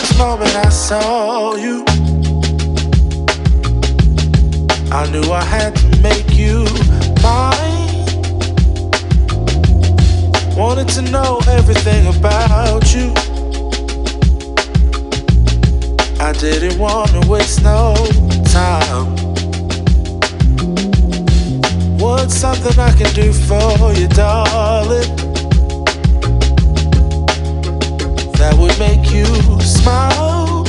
first moment I saw you, I knew I had to make you mine. Wanted to know everything about you. I didn't want to waste no time. What's something I can do for you, darling, that would make you smile?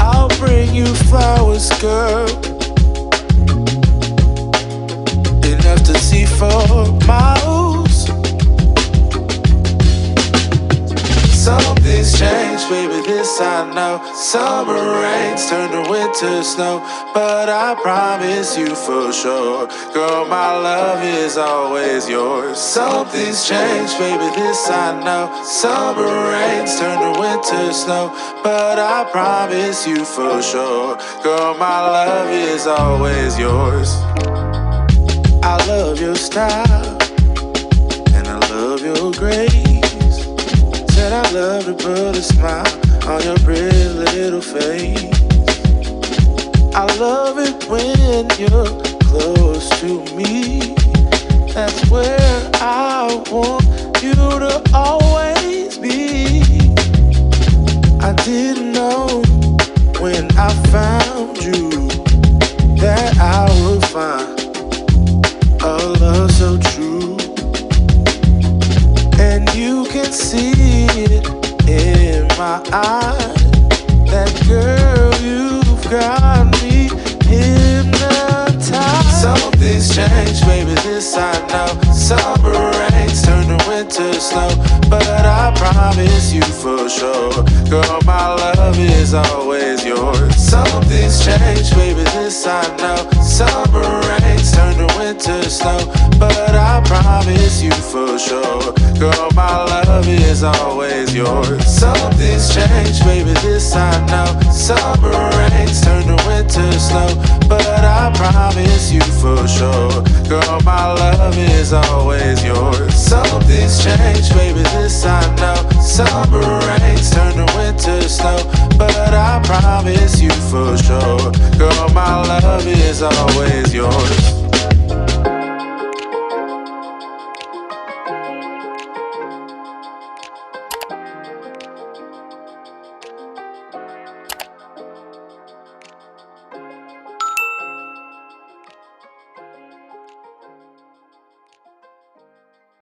I'll bring you flowers, girl, enough to see for miles. Something's changed, baby, this I know. Summer rains turn to winter snow, but I promise you for sure, girl, my love is always yours. Something's changed, baby, this I know. Summer rains turn to winter snow, but I promise you for sure, girl, my love is always yours. I love your style, and I love your grace. Said I love to put a smile on your pretty little face. I love it when you're close to me. That's where I want you to always be. I didn't know when I found you that I would find a love so true. And you can see it in my eyes, that girl, you've got me hypnotized. Something's changed, baby, this I know. Summer rains turn to winter snow, but I promise you for sure, girl, my love is always yours. Something's changed, baby, this I know. Summer rains turn to winter snow, but I promise you for sure, girl, my love is always yours. Something's changed, baby, this I know. Summer rains turn to winter snow, but I promise you for sure, girl, my love is always yours. Something's changed, baby, this I know. Summer rains turn to winter snow, but I promise you for sure, girl, my love is always yours.